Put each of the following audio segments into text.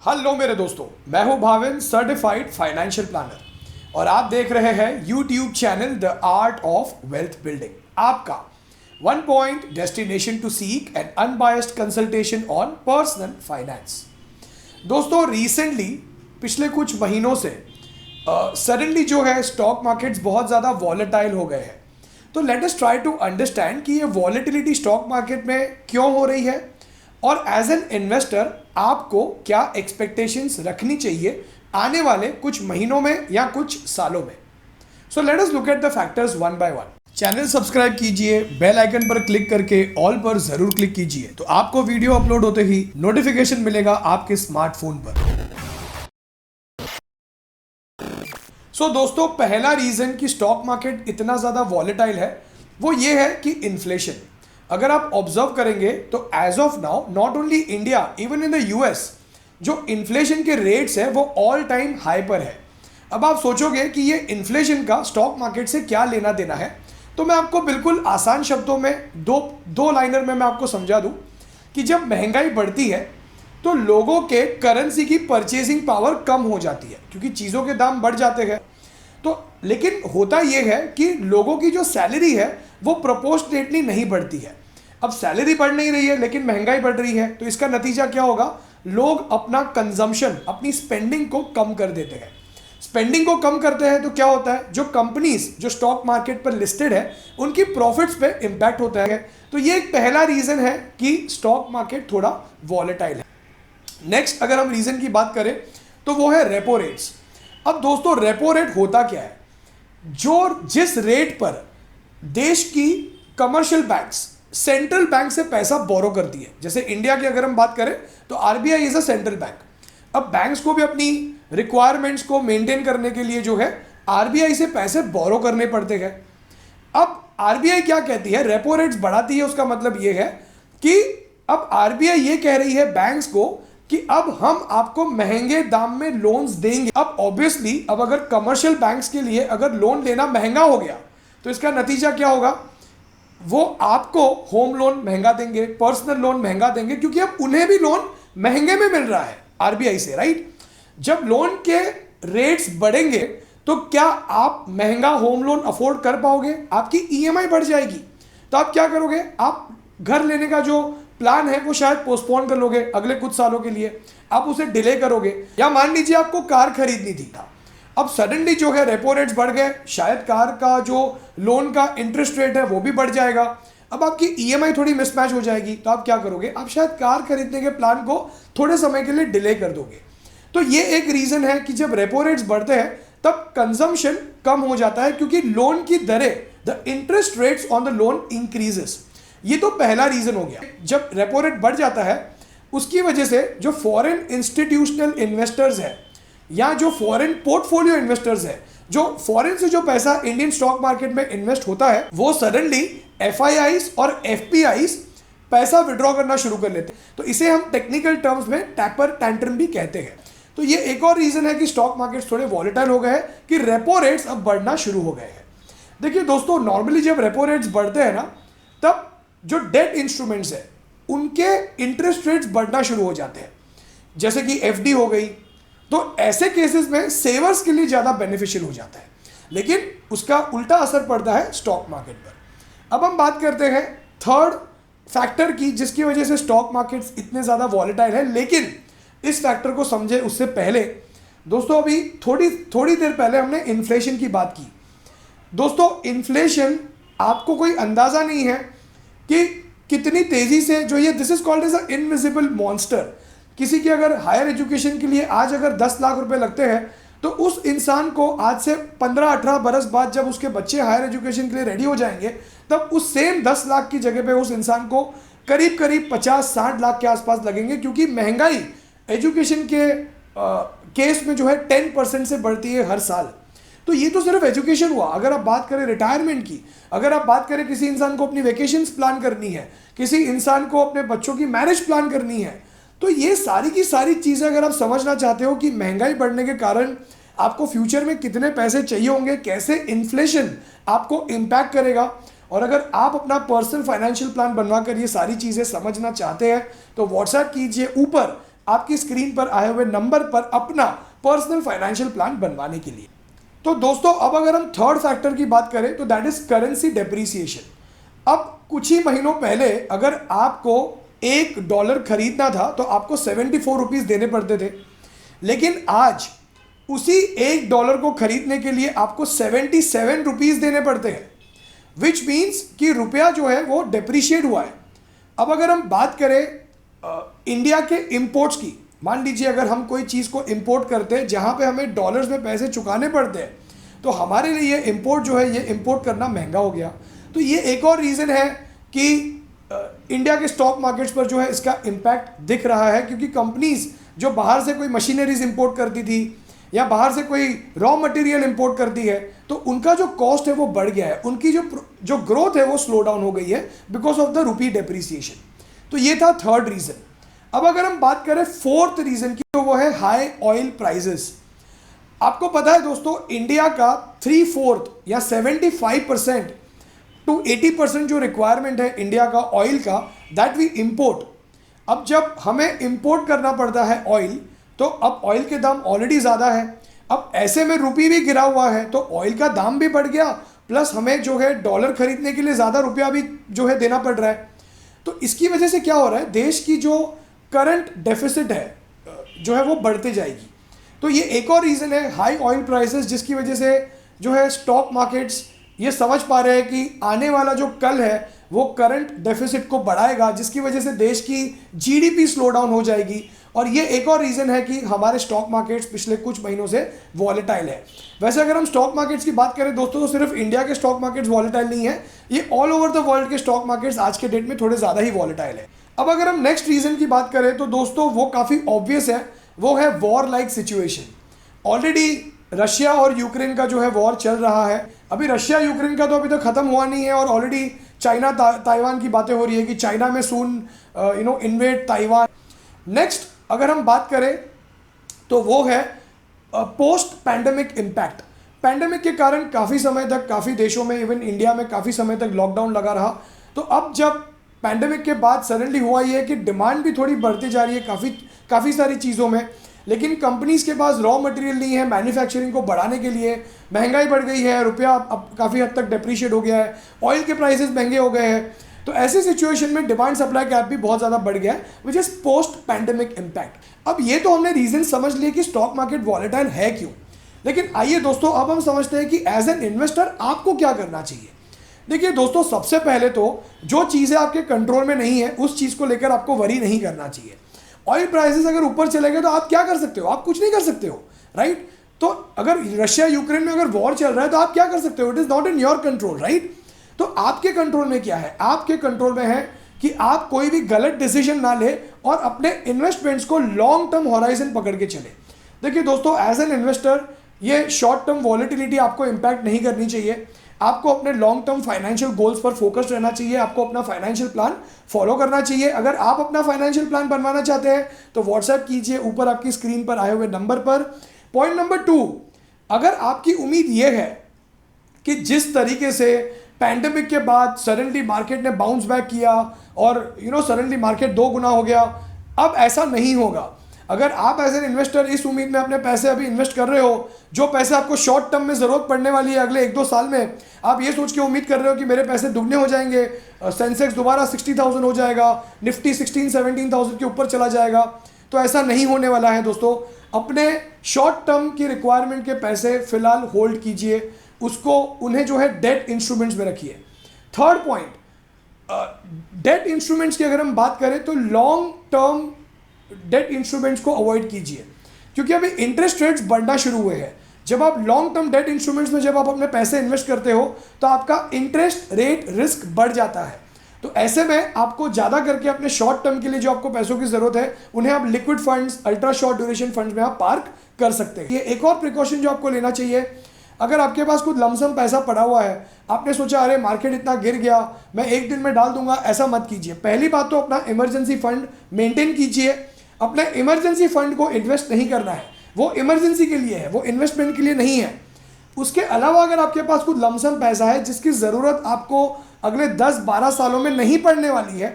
Hello मेरे दोस्तों, मैं हूं भाविन, सर्टिफाइड फाइनेंशियल प्लानर और आप देख रहे हैं YouTube channel the art of wealth building, आपका one point destination to seek an unbiased consultation on personal finance. दोस्तों, रिसेंटली पिछले कुछ महीनों से सडनली जो है स्टॉक मार्केट्स बहुत ज़्यादा वॉलेटाइल हो गए हैं। तो let us try to understand कि ये वॉलेटिलिटी स्टॉक मार्केट में क्यों हो रही है और एज एन इन्वेस्टर आपको क्या एक्सपेक्टेशंस रखनी चाहिए आने वाले कुछ महीनों में या कुछ सालों में। So let us look at the factors one by one. Channel subscribe कीजिए, बेल आइकन पर क्लिक करके ऑल पर जरूर क्लिक कीजिए, तो आपको वीडियो अपलोड होते ही नोटिफिकेशन मिलेगा आपके स्मार्टफोन पर। सो दोस्तों, पहला रीजन कि स्टॉक मार्केट इतना ज्यादा वॉलेटाइल है वो ये है कि इन्फ्लेशन। अगर आप ऑब्जर्व करेंगे तो as of now not only India, even in the US, जो इन्फ्लेशन के रेट्स है वो ऑल टाइम हाई पर है। अब आप सोचोगे कि ये इन्फ्लेशन का स्टॉक मार्केट से क्या लेना देना है, तो मैं आपको बिल्कुल आसान शब्दों में दो लाइनर में मैं आपको समझा दूं कि जब महंगाई बढ़ती है तो लोगों के करेंसी की परचेसिंग पावर कम हो जाती है क्योंकि चीज़ों के दाम बढ़ जाते हैं। तो लेकिन होता यह है कि लोगों की जो सैलरी है वो प्रोपोर्शनेटली नहीं बढ़ती है। अब सैलरी बढ़ नहीं रही है लेकिन महंगाई बढ़ रही है, तो इसका नतीजा क्या होगा? लोग अपना कंजम्पशन, अपनी स्पेंडिंग को कम कर देते हैं। स्पेंडिंग को कम करते हैं तो क्या होता है? जो कंपनीज जो स्टॉक मार्केट पर लिस्टेड है उनकी प्रॉफिट्स पे इंपैक्ट होता है। तो ये एक पहला रीजन है कि स्टॉक मार्केट थोड़ा वॉलेटाइल है। नेक्स्ट, अगर हम रीजन की बात करें तो वो है रेपो रेट्स। अब दोस्तों, रेपो रेट होता क्या है? जिस रेट पर देश की कमर्शियल बैंक्स सेंट्रल बैंक से पैसा बोरो करती है, जैसे इंडिया की अगर हम बात करें तो RBI is a central bank. अब बैंक्स को भी अपनी रिक्वायरमेंट्स को मेंटेन करने के लिए जो है आरबीआई से पैसे बोरो करने पड़ते हैं। अब आरबीआई क्या कहती है? रेपो रेट्स बढ़ाती है। उसका मतलब ये है कि अब आरबीआई ये कह रही है बैंक्स को कि अब हम आपको महंगे दाम में लोन्स देंगे। अब ऑब्वियसली अब अगर कमर्शियल बैंक्स के लिए अगर लोन लेना महंगा हो गया तो इसका नतीजा क्या होगा? वो आपको होम लोन महंगा देंगे, पर्सनल लोन महंगा देंगे, क्योंकि अब उन्हें भी लोन महंगे में मिल रहा है आरबीआई से, राइट? जब लोन के रेट्स बढ़ेंगे तो क्या आप महंगा होम लोन अफोर्ड कर पाओगे? आपकी ईएमआई बढ़ जाएगी। तो आप क्या करोगे? आप घर लेने का जो प्लान है वो शायद पोस्टपोन कर लोगे अगले कुछ सालों के लिए, आप उसे डिले करोगे। या मान लीजिए आपको कार खरीदनी थी, अब सडनली जो है रेपो रेट्स बढ़ गए, शायद कार का जो लोन का इंटरेस्ट रेट है वो भी बढ़ जाएगा। अब आपकी ईएमआई थोड़ी मिसमैच हो जाएगी, तो आप क्या करोगे? आप शायद कार खरीदने के प्लान को थोड़े समय के लिए डिले कर दोगे। तो ये एक रीजन है कि जब रेपो रेट्स बढ़ते हैं तब कंजम्पशन कम हो जाता है क्योंकि लोन की दरें, the interest rates on the loan increases. ये तो पहला रीजन हो गया। जब रेपो रेट बढ़ जाता है उसकी वजह से जो फॉरेन इंस्टीट्यूशनल इन्वेस्टर्स है या जो फॉरेन पोर्टफोलियो इन्वेस्टर्स है, जो फॉरेन से जो पैसा इंडियन स्टॉक मार्केट में इन्वेस्ट होता है, वो सडनली एफआईआईस और एफपीआईस पैसा विड्रॉ करना शुरू कर लेते हैं। तो इसे हम टेक्निकल टर्म्स में टैपर टैंट्रम भी कहते हैं। तो ये एक और रीजन है कि स्टॉक मार्केट थोड़े वॉलेटाइल हो गए हैं कि रेपो रेट्स अब बढ़ना शुरू हो गए हैं। देखिए दोस्तों, नॉर्मली जब रेपो रेट्स बढ़ते हैं ना, तब जो डेट इंस्ट्रूमेंट्स है उनके इंटरेस्ट रेट्स बढ़ना शुरू हो जाते हैं, जैसे कि एफडी हो गई। तो ऐसे केसेस में सेवर्स के लिए ज़्यादा बेनिफिशियल हो जाता है, लेकिन उसका उल्टा असर पड़ता है स्टॉक मार्केट पर। अब हम बात करते हैं थर्ड फैक्टर की जिसकी वजह से स्टॉक मार्केट्स इतने ज़्यादा वॉलेटाइल है। लेकिन इस फैक्टर को समझे उससे पहले दोस्तों, अभी थोड़ी देर पहले हमने इन्फ्लेशन की बात की। दोस्तों, इन्फ्लेशन आपको कोई अंदाज़ा नहीं है कि कितनी तेज़ी से जो ये this is called as a invisible monster. किसी की अगर हायर एजुकेशन के लिए आज अगर 10 लाख रुपए लगते हैं तो उस इंसान को आज से 15-18 बरस बाद जब उसके बच्चे हायर एजुकेशन के लिए रेडी हो जाएंगे तब उस सेम 10 लाख की जगह पे उस इंसान को करीब करीब 50-60 लाख के आसपास लगेंगे, क्योंकि महंगाई एजुकेशन के केस में जो है 10% से बढ़ती है हर साल। तो ये तो सिर्फ एजुकेशन हुआ। अगर आप बात करें रिटायरमेंट की, अगर आप बात करें किसी इंसान को अपनी वेकेशंस प्लान करनी है, किसी इंसान को अपने बच्चों की मैरिज प्लान करनी है, तो ये सारी की सारी चीज़ें अगर आप समझना चाहते हो कि महंगाई बढ़ने के कारण आपको फ्यूचर में कितने पैसे चाहिए होंगे, कैसे इन्फ्लेशन आपको इम्पैक्ट करेगा, और अगर आप अपना पर्सनल फाइनेंशियल प्लान बनवा कर ये सारी चीज़ें समझना चाहते हैं तो व्हाट्सएप कीजिए, ऊपर आपकी स्क्रीन पर आए हुए नंबर पर अपना पर्सनल फाइनेंशियल प्लान बनवाने के लिए। तो दोस्तों अब अगर हम थर्ड फैक्टर की बात करें तो दैट इज करेंसी डेप्रीसिएशन। अब कुछ ही महीनों पहले अगर आपको $1 खरीदना था तो आपको 74 रुपीज़ देने पड़ते थे, लेकिन आज उसी $1 को खरीदने के लिए आपको 77 रुपीज़ देने पड़ते हैं, विच मीन्स कि रुपया जो है वो डेप्रीशिएट हुआ है। अब अगर हम बात करें इंडिया के इंपोर्ट्स की, मान लीजिए अगर हम कोई चीज़ को इंपोर्ट करते हैं जहाँ पे हमें डॉलर्स में पैसे चुकाने पड़ते हैं, तो हमारे लिए इंपोर्ट जो है ये इंपोर्ट करना महंगा हो गया। तो ये एक और रीज़न है कि इंडिया के स्टॉक मार्केट्स पर जो है इसका इम्पैक्ट दिख रहा है, क्योंकि कंपनीज जो बाहर से कोई मशीनरीज इंपोर्ट करती थी या बाहर से कोई रॉ मटेरियल इंपोर्ट करती है तो उनका जो कॉस्ट है वो बढ़ गया है, उनकी जो ग्रोथ है वो स्लो डाउन हो गई है because of the rupee depreciation. तो ये था थर्ड रीज़न। अब अगर हम बात करें फोर्थ रीज़न की तो वो है हाई ऑयल प्राइजेस। आपको पता है दोस्तों इंडिया का 3/4 या 75% टू 80% जो रिक्वायरमेंट है इंडिया का ऑयल का, दैट वी इंपोर्ट। अब जब हमें इंपोर्ट करना पड़ता है ऑयल, तो अब ऑयल के दाम ऑलरेडी ज़्यादा है, अब ऐसे में रुपी भी गिरा हुआ है तो ऑयल का दाम भी बढ़ गया, प्लस हमें जो है डॉलर खरीदने के लिए ज़्यादा रुपया भी जो है देना पड़ रहा है। तो इसकी वजह से क्या हो रहा है, देश की जो करंट डेफिसिट है जो है वो बढ़ते जाएगी। तो ये एक और रीज़न है हाई ऑयल प्राइसेस, जिसकी वजह से जो है स्टॉक मार्केट्स ये समझ पा रहे हैं कि आने वाला जो कल है वो करंट डेफिसिट को बढ़ाएगा, जिसकी वजह से देश की जीडीपी स्लो डाउन हो जाएगी। और ये एक और रीज़न है कि हमारे स्टॉक मार्केट्स पिछले कुछ महीनों से वॉलेटाइल है। वैसे अगर हम स्टॉक मार्केट्स की बात करें दोस्तों, तो सिर्फ इंडिया के स्टॉक मार्केट्स वॉलेटाइल नहीं है, ये ऑल ओवर द वर्ल्ड के स्टॉक मार्केट्स आज के डेट में थोड़े ज़्यादा ही वॉलेटाइल है। अब अगर हम नेक्स्ट रीज़न की बात करें तो दोस्तों वो काफ़ी ऑब्वियस है, वो है war like situation. Already Russia और यूक्रेन का जो है वॉर चल रहा है। अभी रशिया यूक्रेन का तो अभी तक ख़त्म हुआ नहीं है और ऑलरेडी चाइना ताइवान की बातें हो रही है कि चाइना में सून इन्वेड ताइवान। नेक्स्ट अगर हम बात करें तो वो है पोस्ट पैंडेमिक इम्पैक्ट। पैंडेमिक के कारण काफ़ी समय तक काफ़ी देशों में, इवन इंडिया में काफ़ी समय तक लॉकडाउन लगा रहा। तो अब जब पैंडेमिक के बाद सडनली हुआ ये कि डिमांड भी थोड़ी बढ़ती जा रही है काफ़ी सारी चीज़ों में, लेकिन कंपनीज़ के पास रॉ मटेरियल नहीं है मैन्युफैक्चरिंग को बढ़ाने के लिए, महंगाई बढ़ गई है, रुपया अब काफ़ी हद तक डेप्रीशिएट हो गया है, ऑयल के प्राइसेस महंगे हो गए हैं। तो ऐसी सिचुएशन में डिमांड सप्लाई गैप भी बहुत ज़्यादा बढ़ गया है, which is post pandemic impact. अब ये तो हमने रीज़न समझ लिए कि स्टॉक मार्केट वॉलेटाइल है क्यों, लेकिन आइए दोस्तों अब हम समझते हैं कि एज एन इन्वेस्टर आपको क्या करना चाहिए। देखिए दोस्तों, सबसे पहले तो जो चीज़ें आपके कंट्रोल में नहीं है उस चीज़ को लेकर आपको वरी नहीं करना चाहिए। ऑयल प्राइसेस अगर ऊपर चले गए तो आप क्या कर सकते हो, आप कुछ नहीं कर सकते हो, राइट। तो अगर रशिया यूक्रेन में अगर वॉर चल रहा है तो आप क्या कर सकते हो, it is not in your control, right. तो आपके कंट्रोल में क्या है, आपके कंट्रोल में है कि आप कोई भी गलत डिसीजन ना ले और अपने इन्वेस्टमेंट्स को लॉन्ग टर्म हॉराइजन पकड़ के चले। देखिए दोस्तों, एज एन इन्वेस्टर ये शॉर्ट टर्म वॉलेटिलिटी आपको इम्पैक्ट नहीं करनी चाहिए। आपको अपने लॉन्ग टर्म फाइनेंशियल गोल्स पर फोकस रहना चाहिए, आपको अपना फाइनेंशियल प्लान फॉलो करना चाहिए। अगर आप अपना फाइनेंशियल प्लान बनवाना चाहते हैं तो व्हाट्सएप कीजिए ऊपर आपकी स्क्रीन पर आए हुए नंबर पर। पॉइंट नंबर 2, अगर आपकी उम्मीद ये है कि जिस तरीके से पैंडेमिक के बाद सडनली मार्केट ने बाउंस बैक किया और सडनली मार्केट 2 गुना हो गया, अब ऐसा नहीं होगा। अगर आप एज एन इन्वेस्टर इस उम्मीद में अपने पैसे अभी इन्वेस्ट कर रहे हो, जो पैसे आपको शॉर्ट टर्म में ज़रूरत पड़ने वाली है अगले 1-2 साल में, आप ये सोच के उम्मीद कर रहे हो कि मेरे पैसे दुगने हो जाएंगे, सेंसेक्स दोबारा 60,000 हो जाएगा, निफ्टी 16-17,000 के ऊपर चला जाएगा, तो ऐसा नहीं होने वाला है दोस्तों। अपने शॉर्ट टर्म की रिक्वायरमेंट के पैसे फिलहाल होल्ड कीजिए, उन्हें जो है डेट इंस्ट्रूमेंट्स में रखिए। थर्ड पॉइंट, डेट इंस्ट्रूमेंट्स की अगर हम बात करें तो लॉन्ग टर्म डेट इंस्ट्रूमेंट्स को अवॉइड कीजिए, क्योंकि अभी इंटरेस्ट रेट्स बढ़ना शुरू हुए हैं। जब आप लॉन्ग टर्म डेट इंस्ट्रूमेंट्स में जब आप अपने पैसे इन्वेस्ट करते हो तो आपका इंटरेस्ट रेट रिस्क बढ़ जाता है। तो ऐसे में आपको ज़्यादा करके अपने शॉर्ट टर्म के लिए जो आपको पैसों की ज़रूरत है उन्हें आप liquid funds, ultra short duration funds में आप पार्क कर सकते हैं। ये एक और प्रिकॉशन जो आपको लेना चाहिए, अगर आपके पास कुछ लमसम पैसा पड़ा हुआ है, आपने सोचा अरे मार्केट इतना गिर गया मैं एक दिन में डाल दूंगा, ऐसा मत कीजिए। पहली बात तो अपना इमरजेंसी फंड मेंटेन कीजिए। अपने इमरजेंसी फंड को इन्वेस्ट नहीं करना है, वो इमरजेंसी के लिए है, वो इन्वेस्टमेंट के लिए नहीं है। उसके अलावा अगर आपके पास कुछ लमसम पैसा है जिसकी ज़रूरत आपको अगले 10-12 सालों में नहीं पड़ने वाली है,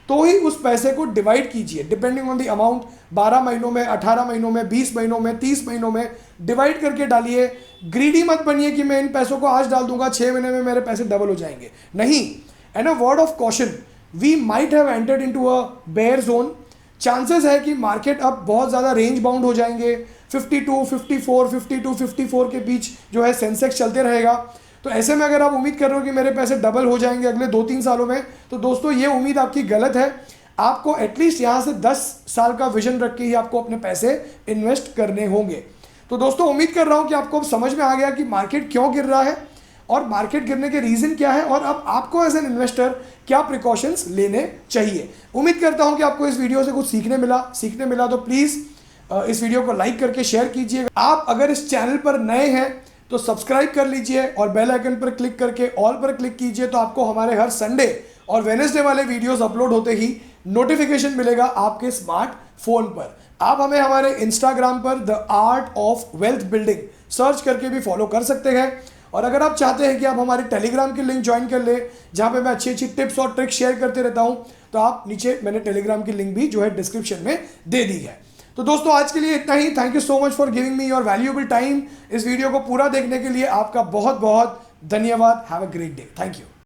तो ही उस पैसे को डिवाइड कीजिए डिपेंडिंग ऑन द अमाउंट। 12 महीनों में, 18 महीनों में, 20 महीनों में, 30 महीनों में डिवाइड करके डालिए। ग्रीडी मत बनिए कि मैं इन पैसों को आज डाल दूंगा, 6 महीने में मेरे पैसे डबल हो जाएंगे, नहीं। And a word of caution, we might have entered into a bear zone. Chances है कि मार्केट अब बहुत ज़्यादा रेंज बाउंड हो जाएंगे, 52, 54, 52, 54 के बीच जो है सेंसेक्स चलते रहेगा। तो ऐसे में अगर आप उम्मीद कर रहे हो कि मेरे पैसे डबल हो जाएंगे अगले 2-3 सालों में, तो दोस्तों ये उम्मीद आपकी गलत है। आपको एटलीस्ट यहाँ से 10 साल का विजन रख के ही आपको अपने पैसे इन्वेस्ट करने होंगे। तो दोस्तों उम्मीद कर रहा हूँ कि आपको अब समझ में आ गया कि मार्केट क्यों गिर रहा है और मार्केट गिरने के रीज़न क्या है, और अब आपको एज एन इन्वेस्टर क्या प्रिकॉशंस लेने चाहिए। उम्मीद करता हूँ कि आपको इस वीडियो से कुछ सीखने मिला तो प्लीज़ इस वीडियो को लाइक करके शेयर कीजिए। आप अगर इस चैनल पर नए हैं तो सब्सक्राइब कर लीजिए और बेल आइकन पर क्लिक करके ऑल पर क्लिक कीजिए, तो आपको हमारे हर संडे और वेडनेसडे वाले वीडियोस अपलोड होते ही नोटिफिकेशन मिलेगा आपके स्मार्टफोन पर। आप हमें हमारे इंस्टाग्राम पर the art of wealth building search करके भी फॉलो कर सकते हैं। और अगर आप चाहते हैं कि आप हमारे टेलीग्राम की लिंक ज्वाइन कर ले, जहां पे मैं अच्छी अच्छी टिप्स और ट्रिक्स शेयर करते रहता हूं, तो आप नीचे मैंने टेलीग्राम की लिंक भी जो है डिस्क्रिप्शन में दे दी है। तो दोस्तों आज के लिए इतना ही। Thank you so much for giving me your valuable time. इस वीडियो को पूरा देखने के लिए आपका बहुत बहुत धन्यवाद। Have a great day. Thank you.